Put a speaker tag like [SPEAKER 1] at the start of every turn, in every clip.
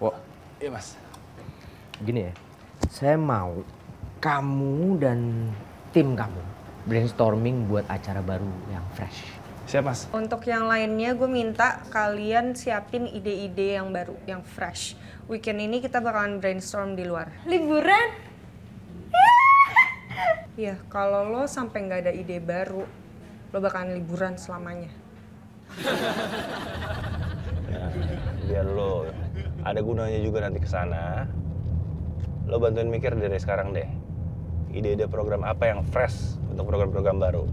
[SPEAKER 1] Wah, iya mas.
[SPEAKER 2] Gini ya, saya mau kamu dan tim kamu brainstorming buat acara baru yang fresh.
[SPEAKER 1] Siap mas.
[SPEAKER 3] Untuk yang lainnya gue minta kalian siapin ide-ide yang baru, yang fresh. Weekend ini kita bakalan brainstorm di luar.
[SPEAKER 4] Liburan?
[SPEAKER 3] Iya, kalau lo sampai nggak ada ide baru, lo bakalan liburan selamanya.
[SPEAKER 1] Ya, biar lo ada gunanya juga nanti ke sana. Lo bantuin mikir dari sekarang deh. Ide-ide program apa yang fresh untuk program-program baru.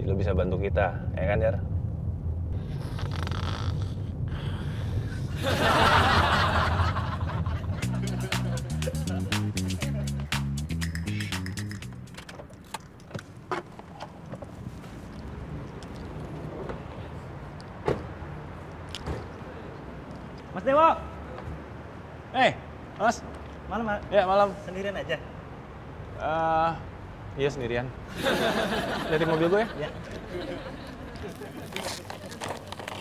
[SPEAKER 1] Jadi lo bisa bantu kita, ya kan, Jar?
[SPEAKER 5] Mas Dewo.
[SPEAKER 1] Mas.
[SPEAKER 5] Malam, Mas.
[SPEAKER 1] Ya, malam.
[SPEAKER 5] Sendirian aja.
[SPEAKER 1] Iya sendirian. Dari mobil gue ya?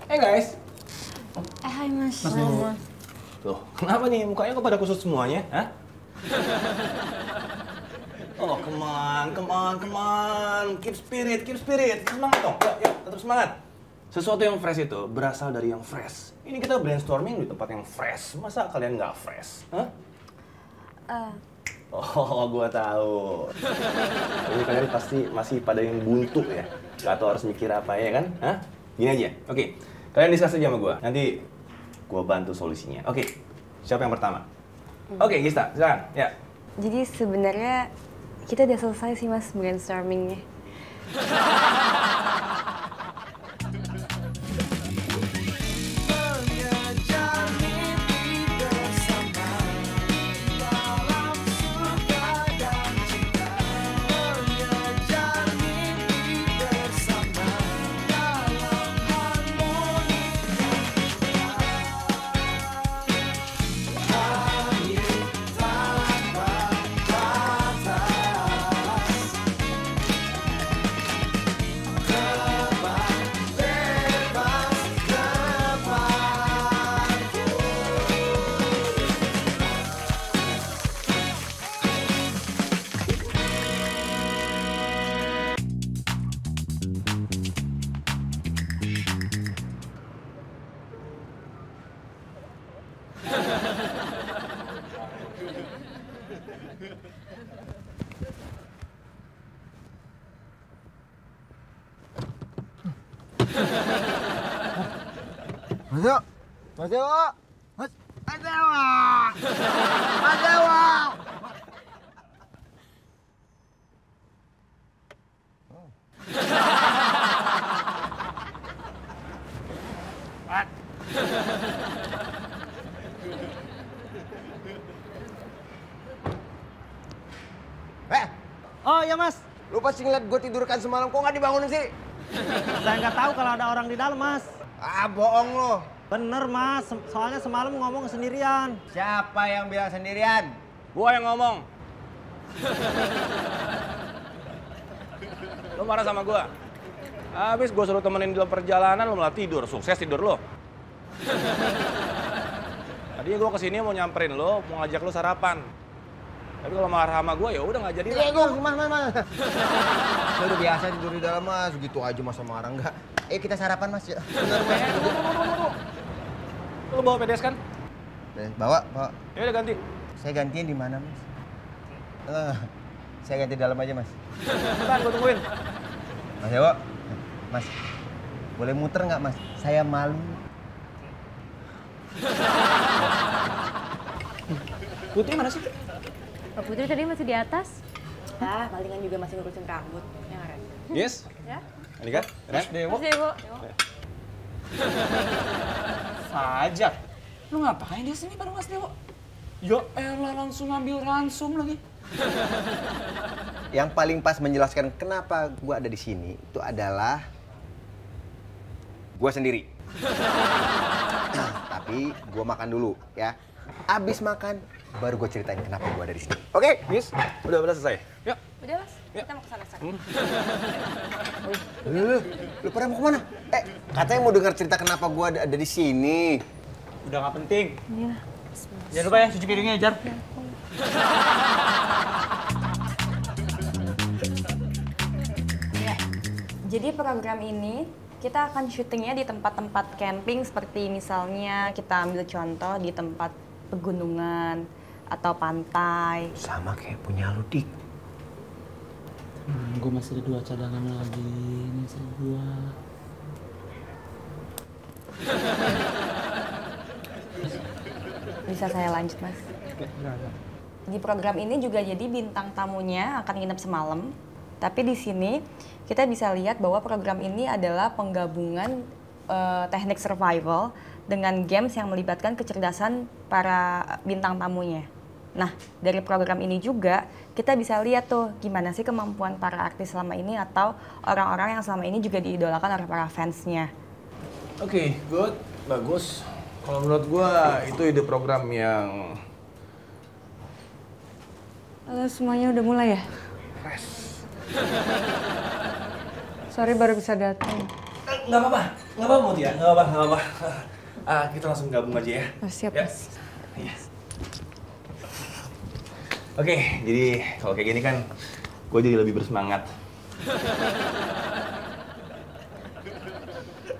[SPEAKER 5] Ya.
[SPEAKER 6] Guys.
[SPEAKER 4] Hai Mas.
[SPEAKER 6] Mas Dewo. Tuh, kenapa nih mukanya kok pada kusut semuanya? Hah? Oh, come on. Keep spirit. Semangat dong. Yuk, tetap semangat. Sesuatu yang fresh itu berasal dari yang fresh. Ini kita brainstorming di tempat yang fresh. Masa kalian nggak fresh? Hah? Oh, gua tahu. Ini kalian pasti masih pada yang buntu ya. Gak tahu harus mikir apa ya kan? Hah? Gini aja. Oke. Kalian discuss aja sama gua. Nanti gua bantu solusinya. Oke. Siapa yang pertama? Oke, Gista. Silakan. Ya.
[SPEAKER 4] Jadi sebenarnya kita udah selesai sih Mas brainstormingnya.
[SPEAKER 7] Mas Dewo! Mas Dewo!
[SPEAKER 5] Oh iya Mas.
[SPEAKER 7] Lu pasti ngeliat gue tidurkan semalam, kok nggak dibangunin sih?
[SPEAKER 5] Saya nggak tahu kalau ada orang di dalam Mas.
[SPEAKER 7] Ah, bohong lo.
[SPEAKER 5] Bener Mas, soalnya semalam ngomong sendirian.
[SPEAKER 7] Siapa yang bilang sendirian?
[SPEAKER 1] Gua yang ngomong. Lo marah sama gua? Habis gua suruh temenin di dalam perjalanan, lo malah tidur. Sukses tidur lo. Tadi gua kesini mau nyamperin lo, mau ngajak lo sarapan. Tapi kalau marah sama gua ya udah nggak jadi lah.
[SPEAKER 7] Mas. Saya udah biasa tidur di dalam, Mas. Gitu aja masa marah enggak. Kita sarapan, Mas. Ya. Bener, Mas.
[SPEAKER 1] Lo bawa PDS kan?
[SPEAKER 7] Bawa.
[SPEAKER 1] Ya udah ganti.
[SPEAKER 7] Saya gantian di mana, Mas? Saya ganti di dalam aja, Mas.
[SPEAKER 1] Cepetan, gua tungguin.
[SPEAKER 7] Mas Dewo, Mas, boleh muter nggak, Mas? Saya malu.
[SPEAKER 1] Putih mana sih?
[SPEAKER 4] Pak Putri tadi masih di atas. Ah, palingan juga masih ngurusin rambut. Ya nggak, Ren?
[SPEAKER 1] Yes.
[SPEAKER 4] Ya?
[SPEAKER 1] Andika, Ren.
[SPEAKER 4] Mas Dewo.
[SPEAKER 8] Sajak, lu ngapain di sini bareng Mas Dewo? Ya elah, langsung ngambil ransum lagi.
[SPEAKER 7] Yang paling pas menjelaskan kenapa gua ada di sini itu adalah gua sendiri. Tapi gua makan dulu ya. Abis makan baru gua ceritain kenapa gua ada di sini. Oke?
[SPEAKER 1] Yes. Udah selesai. Yuk.
[SPEAKER 4] Udah Mas, kita mau kesana sekarang.
[SPEAKER 7] Lu pada mau kemana? Katanya mau dengar cerita kenapa gua ada di sini.
[SPEAKER 8] Udah nggak penting.
[SPEAKER 4] Iya.
[SPEAKER 8] Jangan lupa ya, cuci piringnya, Jar.
[SPEAKER 4] Ya. Jadi program ini kita akan syutingnya di tempat-tempat camping seperti misalnya kita ambil contoh di tempat pegunungan atau pantai.
[SPEAKER 7] Sama kayak punya lu, Dik.
[SPEAKER 8] Gue masih ada 2 cadangan lagi. Ini masih 2.
[SPEAKER 4] Bisa saya lanjut, Mas? Di program ini juga jadi bintang tamunya akan nginep semalam. Tapi di sini kita bisa lihat bahwa program ini adalah penggabungan teknik survival dengan games yang melibatkan kecerdasan para bintang tamunya. Nah, dari program ini juga kita bisa lihat tuh gimana sih kemampuan para artis selama ini atau orang-orang yang selama ini juga diidolakan oleh para fansnya.
[SPEAKER 1] Oke, good, bagus. Kalau menurut gua itu ide program yang
[SPEAKER 3] Halo semuanya udah mulai ya? Sorry baru bisa datang.
[SPEAKER 6] Nggak apa-apa Mutia, nggak apa-apa. Kita langsung gabung aja ya.
[SPEAKER 3] Oh, siap
[SPEAKER 6] Ya.
[SPEAKER 3] Mas.
[SPEAKER 6] Iya. Oke, jadi kalau kayak gini kan gue jadi lebih bersemangat.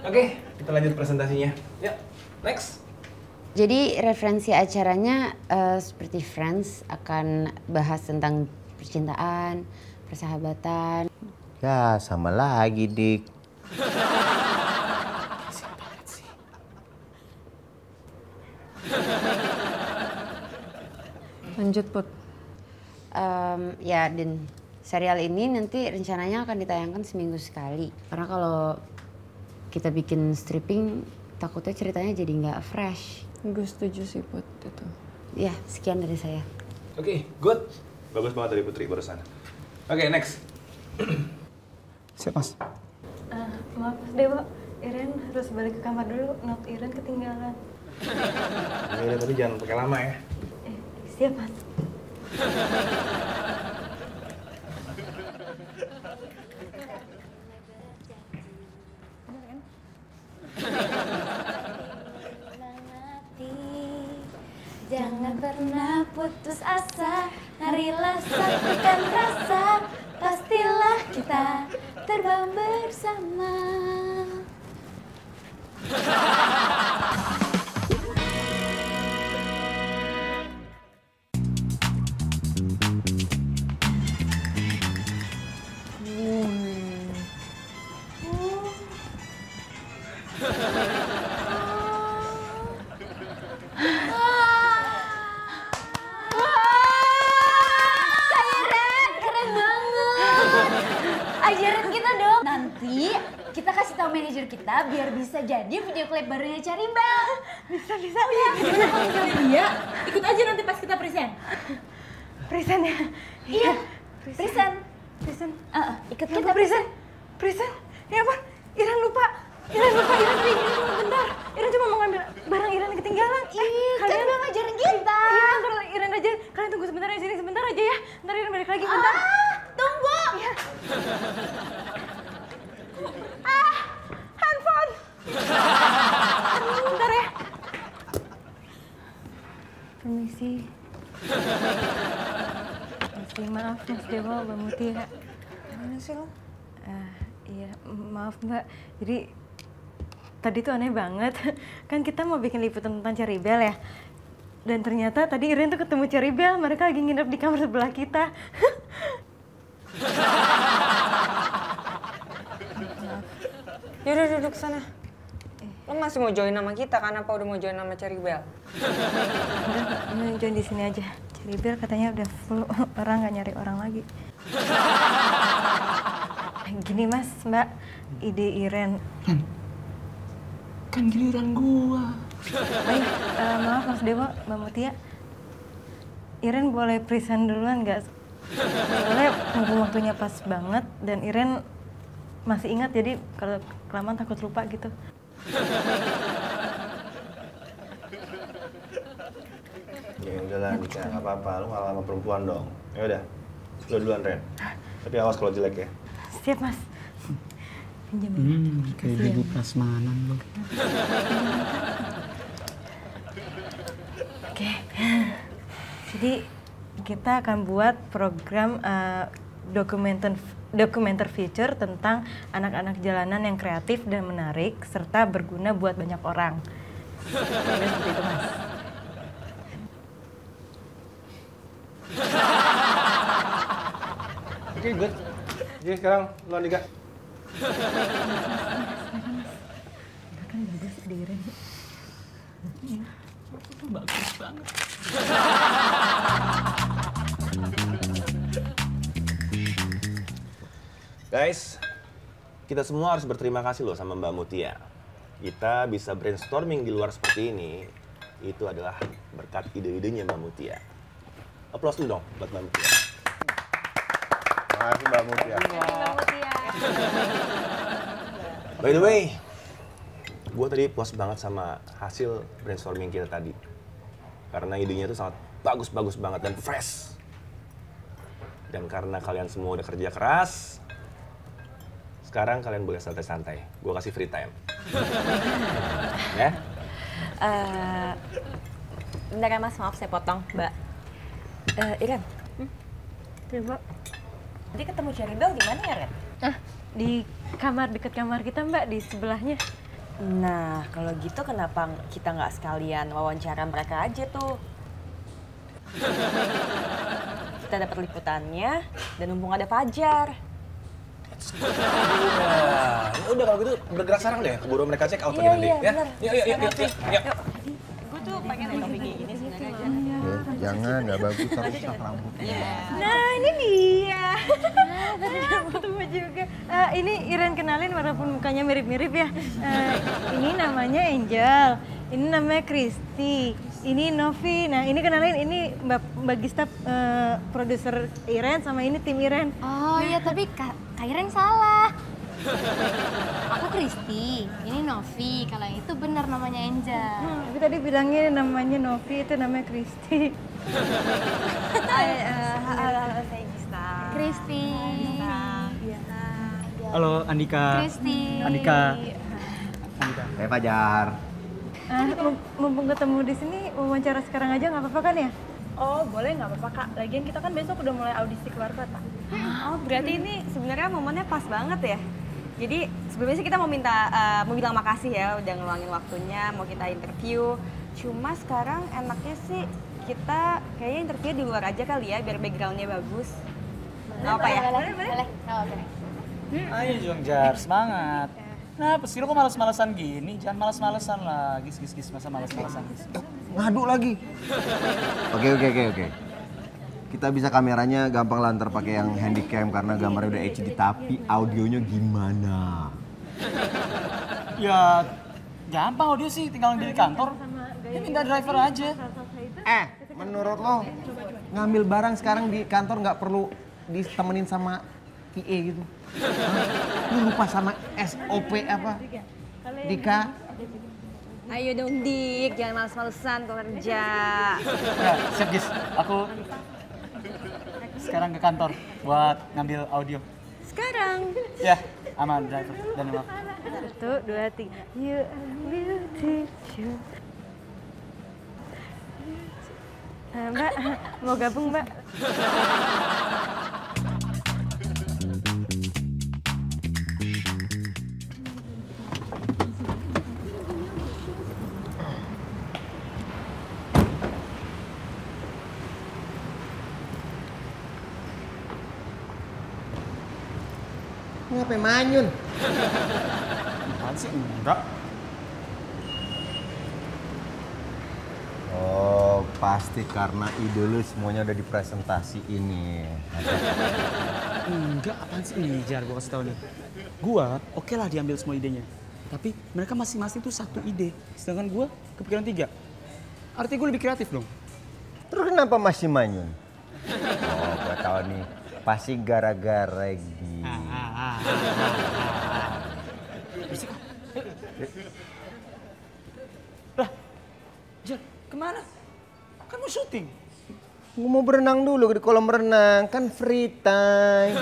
[SPEAKER 6] Oke, kita lanjut presentasinya. Ya, next.
[SPEAKER 9] Jadi referensi acaranya seperti Friends akan bahas tentang percintaan, persahabatan.
[SPEAKER 7] Ya, sama lagi, Dik.
[SPEAKER 3] Lanjut Put.
[SPEAKER 9] Ya, dan serial ini nanti rencananya akan ditayangkan seminggu sekali. Karena kalau kita bikin stripping, takutnya ceritanya jadi nggak fresh.
[SPEAKER 3] Gue setuju sih Put itu.
[SPEAKER 9] Ya, sekian dari saya.
[SPEAKER 6] Oke, good. Bagus banget dari Putri barusan. Oke, next.
[SPEAKER 8] Siap, Mas.
[SPEAKER 4] Maaf Mas Dewa, Iren harus balik ke kamar dulu, note Iren ketinggalan.
[SPEAKER 6] Ya, tapi jangan pakai lama ya.
[SPEAKER 4] Siap Mas.
[SPEAKER 10] Jangan pernah putus asa, marilah satukan rasa, pastilah kita terbang bersama. Ajarin kita dong. Nanti kita kasih tahu manajer kita biar bisa jadi video klip barunya Caribel. Bisa ya. Gimana kalau misalnya dia ikut aja nanti pas kita present.
[SPEAKER 4] Present ya?
[SPEAKER 10] Iya. Present. Ikut kita present.
[SPEAKER 4] Present? Ya ampun, Iren lupa. Iren cuma bentar. Iren cuma mau ngambil barang Iren ketinggalan.
[SPEAKER 10] Kan udah ngajarin kita.
[SPEAKER 4] Iya, ntar Iren aja. Kalian tunggu sebentar di sini, sebentar aja ya. Ntar Iren balik lagi, bentar.
[SPEAKER 10] Tunggu.
[SPEAKER 4] Iya. Handphone. Bentar ya. Permisi. Maaf Mas Dewa, Mbak Mutia.
[SPEAKER 3] Gimana sih lo?
[SPEAKER 4] Iya, maaf Mbak. Jadi tadi tuh aneh banget. Kan kita mau bikin liputan tentang Caribel ya. Dan ternyata tadi Iren tuh ketemu Caribel. Mereka lagi nginep di kamar sebelah kita.
[SPEAKER 3] Yaudah duduk sana. Lo masih mau join sama kita kan? Apa udah mau join sama Caribel?
[SPEAKER 4] Udah, ini join di sini aja. Caribel katanya udah full orang, nggak nyari orang lagi. Gini Mas, Mbak, ide Iren.
[SPEAKER 8] Kan giliran gua.
[SPEAKER 4] Maaf Mas Dewa, Mbak Mutia. Iren boleh present duluan nggak? Soalnya mumpung waktunya pas banget dan Iren masih ingat, jadi kalau kelamaan takut lupa gitu.
[SPEAKER 1] Ya udahlah Dika, nggak apa-apa. Lu ngalah sama perempuan dong. Ya udah, lu duluan Ren. Tapi awas kalau jelek ya.
[SPEAKER 4] Siap Mas. Pinjam ya.
[SPEAKER 8] Kayak ibu prasmanan lo.
[SPEAKER 11] Oke. Jadi kita akan buat program dokumenter feature tentang anak-anak jalanan yang kreatif dan menarik serta berguna buat banyak orang. Jadi seperti itu, Mas.
[SPEAKER 1] Oke, good. Jadi sekarang lo Andika.
[SPEAKER 11] Kan bagus diren.
[SPEAKER 8] Bagus banget.
[SPEAKER 6] Guys, kita semua harus berterima kasih loh sama Mbak Mutia. Kita bisa brainstorming di luar seperti ini, itu adalah berkat ide-idenya Mbak Mutia. Aplaus dulu dong buat Mbak Mutia.
[SPEAKER 7] Makasih Mbak Mutia.
[SPEAKER 6] By the way, gue tadi puas banget sama hasil brainstorming kita tadi. Karena idenya itu sangat bagus-bagus banget dan fresh. Dan karena kalian semua udah kerja keras, sekarang kalian boleh santai-santai. Gue kasih free time. Ya?
[SPEAKER 4] Bentar ya Mas, maaf saya potong, Mbak. Iren.
[SPEAKER 11] Coba.
[SPEAKER 4] Tadi ketemu Cheribel di mana ya, Ren?
[SPEAKER 11] Di kamar, dekat kamar kita, Mbak, di sebelahnya.
[SPEAKER 4] Nah, kalau gitu kenapa kita nggak sekalian wawancara mereka aja tuh? Kita dapat liputannya, dan mumpung ada Fajar.
[SPEAKER 6] Ya udah kalau gitu bergerak sekarang deh, keburu mereka check out lagi nanti. Ya? Yuk.
[SPEAKER 4] Gue tuh pengen topi kayak gini sebenarnya.
[SPEAKER 7] Jangan, nggak bagus tapi sak rambutnya.
[SPEAKER 11] Nah, ini dia. Ketemu juga. Ini Iren kenalin walaupun mukanya mirip-mirip ya. Ini namanya Angel. Ini namanya Kristi. Ini Novi. Nah, ini kenalin ini Mbak Gista, produser Iren sama ini tim Iren.
[SPEAKER 10] Oh iya, tapi Kak Iren salah. Aku Kristi, ini Novi. Kalau yang itu benar namanya Angel.
[SPEAKER 11] Tapi tadi bilangnya namanya Novi, itu namanya Kristi.
[SPEAKER 4] Halo, saya Gista.
[SPEAKER 10] Kristi.
[SPEAKER 8] Halo Andika.
[SPEAKER 10] Kristi.
[SPEAKER 8] Andika.
[SPEAKER 7] Fajar.
[SPEAKER 11] Mumpung ketemu di sini, wawancara sekarang aja nggak apa-apa kan ya?
[SPEAKER 3] Oh boleh, nggak apa-apa Kak. Lagian kita kan besok udah mulai audisi keluar kota.
[SPEAKER 4] Oh, berarti ini sebenarnya momennya pas banget ya. Jadi sebelumnya sih kita mau bilang makasih ya udah ngeluangin waktunya, mau kita interview. Cuma sekarang enaknya sih kita kayaknya interview di luar aja kali ya, biar backgroundnya bagus. Apa ya?
[SPEAKER 10] Boleh.
[SPEAKER 8] Ayo Jong Jar, semangat. Kenapa sih lo kok males-malesan gini? Jangan males-malesan lah, gis masa males-malesan gis.
[SPEAKER 7] Ngadu lagi. Oke. Kita bisa kameranya gampang lah ntar pakai yang handycam karena gambarnya udah HD, tapi audionya gimana?
[SPEAKER 8] Ya gampang audio sih, tinggal di kantor. Ya minta driver aja.
[SPEAKER 7] Menurut lo ngambil barang sekarang di kantor nggak perlu ditemenin sama PA gitu? Lu lupa sama SOP apa? Dika?
[SPEAKER 4] Ayo dong Dik, jangan males-malesan kalau kerja.
[SPEAKER 8] Ya, siap Gis. Aku sekarang ke kantor buat ngambil audio.
[SPEAKER 4] Sekarang.
[SPEAKER 8] Ya, aman driver dan maaf.
[SPEAKER 11] 1, 2, 3. You will teach you. Mbak, mau gabung Mbak?
[SPEAKER 7] Ngapain manyun?
[SPEAKER 8] Apaan sih? Enggak.
[SPEAKER 7] Oh, pasti karena ide lu semuanya udah dipresentasiin nih.
[SPEAKER 8] Enggak, apaan sih nih Jar, gua kasih tau nih. Gua oke lah diambil semua idenya. Tapi mereka masing-masing tuh satu ide. Sedangkan gua kepikiran 3. Artinya gua lebih kreatif dong.
[SPEAKER 7] Terus kenapa masih manyun? Oh, gua tahu nih. Pasti gara-gara Gi.
[SPEAKER 8] Bersih kok. Lah, Jar, kemana? Kan mau syuting.
[SPEAKER 7] Gua mau berenang dulu di kolam renang, kan free time.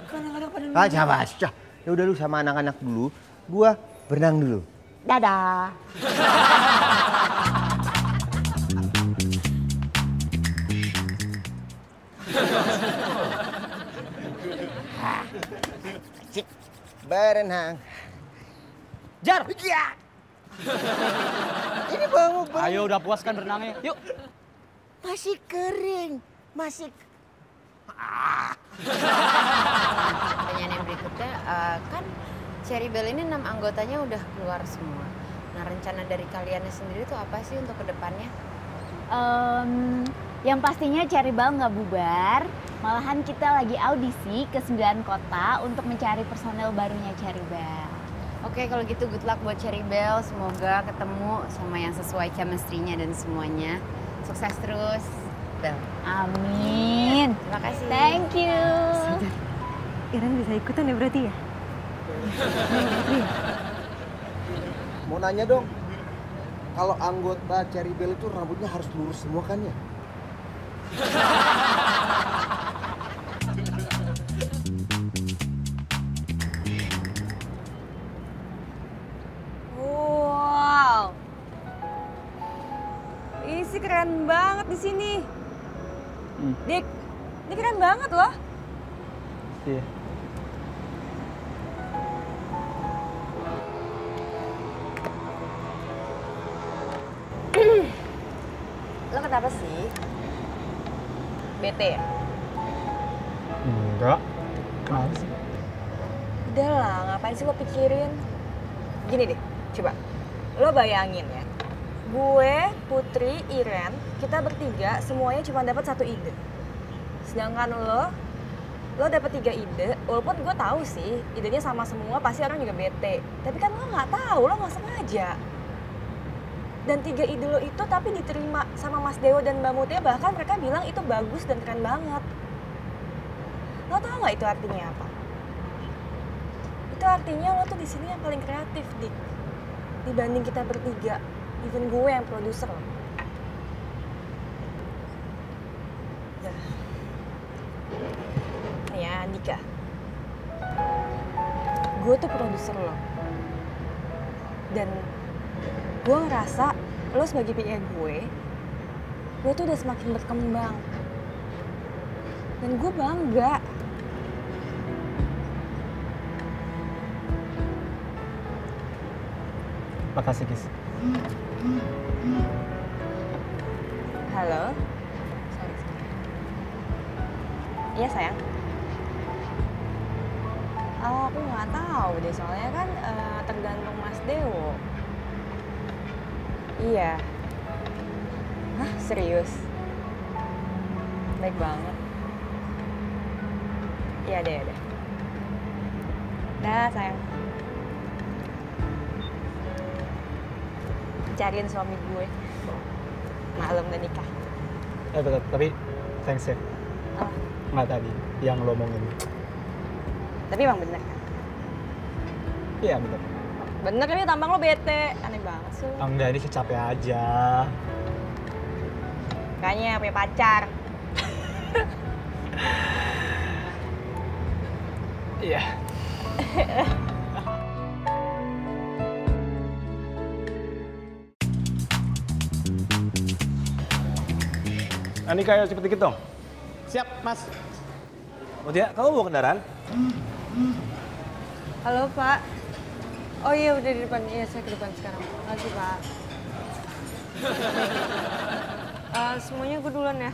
[SPEAKER 8] Kan anak-anak pada
[SPEAKER 7] Baca. Ya udah lu sama anak-anak dulu, gua berenang dulu. Dadah. berenang.
[SPEAKER 8] Jar!
[SPEAKER 7] Iya. Ini bangun.
[SPEAKER 8] Ayo udah puas kan berenangnya, yuk.
[SPEAKER 7] Masih kering, masih.
[SPEAKER 9] Pertanyaan yang berikutnya, kan Cherry Bell ini 6 anggotanya udah keluar semua. Nah, rencana dari kaliannya sendiri tuh apa sih untuk kedepannya?
[SPEAKER 10] Yang pastinya Cherry Bell nggak bubar. Malahan kita lagi audisi ke 9 kota untuk mencari personel barunya Cherry Bell.
[SPEAKER 9] Oke, kalau gitu good luck buat Cherry Bell. Semoga ketemu sama yang sesuai chemistry-nya dan semuanya. Sukses terus, Bell.
[SPEAKER 10] Amin.
[SPEAKER 9] Terima kasih.
[SPEAKER 10] Thank you.
[SPEAKER 11] Iren bisa ikutan ya berarti ya?
[SPEAKER 7] Mau nanya dong, kalau anggota Cherry Bell itu rambutnya harus lurus semua kan ya?
[SPEAKER 4] Wow. Ini sih keren banget di sini. Dik, ini keren banget loh.
[SPEAKER 8] Iya.
[SPEAKER 4] Lo kenapa sih? Bete ya?
[SPEAKER 8] Enggak. Kenapa sih?
[SPEAKER 4] Udah lah, ngapain sih lo pikirin? Gini deh, coba. Lo bayangin ya. Gue, Putri, Iren, kita bertiga semuanya cuma dapat 1 ide. Sedangkan lo dapat 3 ide, walaupun gue tahu sih idenya sama semua, pasti orang juga bete. Tapi kan lo nggak tahu, lo nggak sengaja. Dan 3 ide lo itu tapi diterima sama Mas Dewo dan Mbak Mutia, bahkan mereka bilang itu bagus dan keren banget. Lo tau nggak itu artinya apa? Itu artinya lo tuh di sini yang paling kreatif, Dik. Dibanding kita bertiga, even gue yang produser lo. Nah. Nih ya, Andika. Gue tuh produser lo. Dan gue ngerasa lo sebagai PA gue tuh udah semakin berkembang. Dan gue bangga.
[SPEAKER 8] Makasih, Kis.
[SPEAKER 4] Halo? Sorry. Iya, sayang. Oh, aku nggak tahu deh, soalnya kan tergantung Mas Dewo. Iya. Hah, serius? Baik banget. Iya deh, deh. Dah, sayang. Cariin suami gue. Maklum udah nikah.
[SPEAKER 8] Betul, tapi thanks ya.
[SPEAKER 4] Oh.
[SPEAKER 8] Nggak tadi, yang lo omongin.
[SPEAKER 4] Tapi emang bener kan?
[SPEAKER 8] Iya, betul.
[SPEAKER 4] Bener kan, ini tampang lo bete. Aneh banget sih.
[SPEAKER 8] Enggak, ini capek aja.
[SPEAKER 4] Kayaknya punya pacar.
[SPEAKER 8] Iya.
[SPEAKER 1] Andika, ayo cepet dikit dong.
[SPEAKER 8] Siap, Mas.
[SPEAKER 1] Mutia, kamu bawa kendaraan?
[SPEAKER 3] Halo Pak. Oh iya udah di depan. Iya saya ke depan sekarang. Makasih Pak. Semuanya gue duluan ya.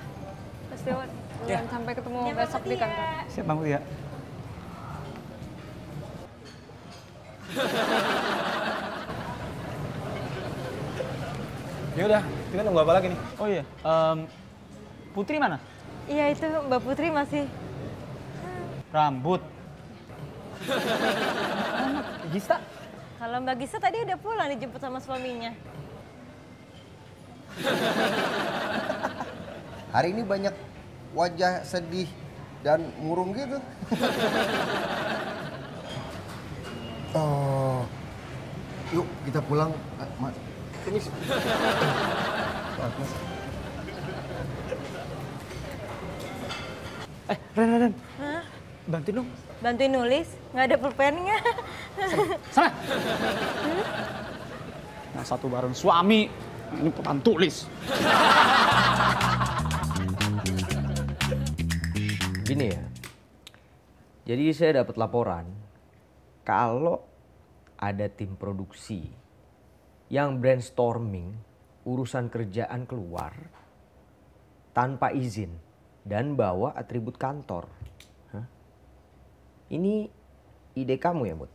[SPEAKER 3] Mas Dewa duluan sampai ketemu besok di kantor.
[SPEAKER 8] Siap, Bang Mutia.
[SPEAKER 1] Ya udah, kita nunggu apa lagi nih?
[SPEAKER 8] Oh iya, Putri mana?
[SPEAKER 11] Iya itu Mbak Putri masih.
[SPEAKER 8] Rambut. Gista?
[SPEAKER 11] Kalau Mbak Gisa tadi udah pulang dijemput sama suaminya.
[SPEAKER 7] Hari ini banyak wajah sedih dan murung gitu. Oh, yuk kita pulang, Mas. Permisi. Mas.
[SPEAKER 8] Ren.
[SPEAKER 11] Hah?
[SPEAKER 8] Bantuin dong.
[SPEAKER 11] Bantuin nulis? Nggak ada pulpennya.
[SPEAKER 8] Sana. Nah, satu bareng suami, ini papan tulis.
[SPEAKER 2] Gini ya, jadi saya dapat laporan kalau ada tim produksi yang brainstorming urusan kerjaan keluar tanpa izin dan bawa atribut kantor. Hah? Ini ide kamu ya, Mut?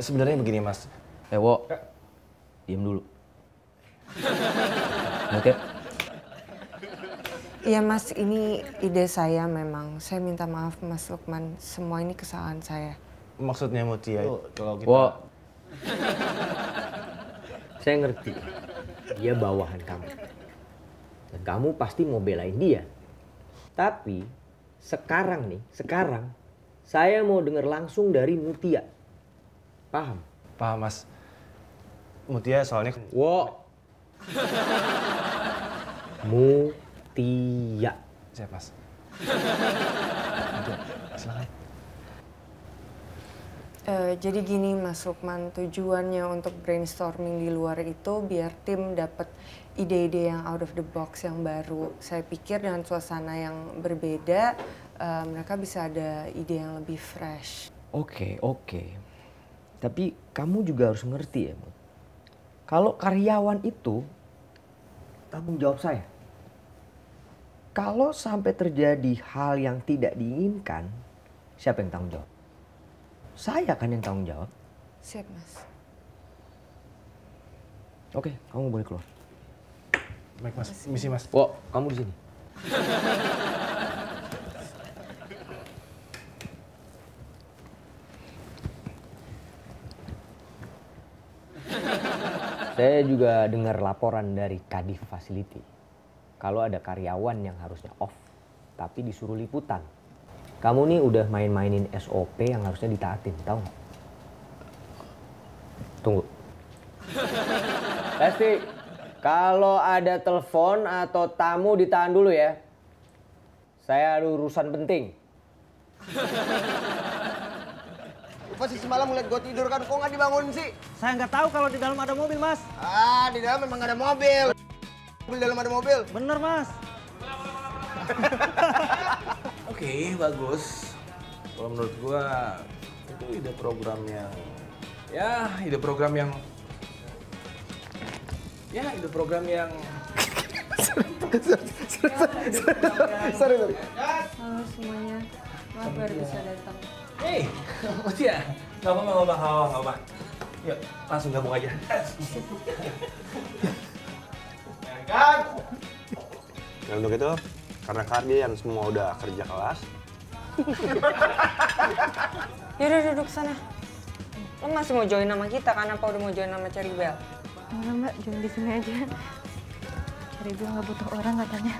[SPEAKER 1] Sebenarnya begini, Mas.
[SPEAKER 2] Wo, diam dulu. Mut ya?
[SPEAKER 3] Iya Mas, ini ide saya memang. Saya minta maaf Mas Lukman, semua ini kesalahan saya.
[SPEAKER 1] Maksudnya Mutia itu kalau kita...
[SPEAKER 2] Wo, saya ngerti. Dia bawahan kamu. Dan kamu pasti mau belain dia. Tapi sekarang saya mau dengar langsung dari Mutia. Paham?
[SPEAKER 1] Paham, Mas. Mutia soalnya...
[SPEAKER 2] Wo. Mutia.
[SPEAKER 1] Siap, Mas. Silakan.
[SPEAKER 3] Jadi gini Mas Lukman, tujuannya untuk brainstorming di luar itu biar tim dapat ide-ide yang out of the box yang baru. Saya pikir dengan suasana yang berbeda, mereka bisa ada ide yang lebih fresh.
[SPEAKER 2] Oke. Tapi kamu juga harus ngerti ya, Mut. Kalau karyawan itu tanggung jawab saya. Kalau sampai terjadi hal yang tidak diinginkan, siapa yang tanggung jawab? Saya kan yang tanggung jawab.
[SPEAKER 3] Siap, Mas.
[SPEAKER 2] Oke, kamu boleh keluar.
[SPEAKER 1] Baik, Mas. Misi, Mas.
[SPEAKER 2] Wo, kamu di sini. Saya juga dengar laporan dari Kadif Facility. Kalau ada karyawan yang harusnya off, tapi disuruh liputan. Kamu nih udah main-mainin SOP yang harusnya ditaatin, tahu nggak? Tunggu. Lesti, kalau ada telepon atau tamu ditahan dulu ya. Saya ada urusan penting.
[SPEAKER 7] Pas semalam ngeliat gue tidur kan, kok nggak dibangunin sih?
[SPEAKER 5] Saya nggak tahu kalau di dalam ada mobil, Mas.
[SPEAKER 7] Ah, di dalam memang nggak ada mobil. Di dalam ada mobil.
[SPEAKER 5] Bener, Mas.
[SPEAKER 1] Oke, bagus. Kalau menurut gua itu ide program yang
[SPEAKER 7] Sorry.
[SPEAKER 3] Halo semuanya, maaf baru bisa datang.
[SPEAKER 1] Hei, Mutia. Nggak apa-apa. Yuk, langsung gabung aja. Dan untuk itu, karena kalian semua udah kerja kelas.
[SPEAKER 3] Yaudah duduk sana. Lo masih mau join nama kita kan? Apa udah mau join nama Ceribel?
[SPEAKER 11] Enggak mbak, join di sini aja. Cari gue nggak butuh orang katanya.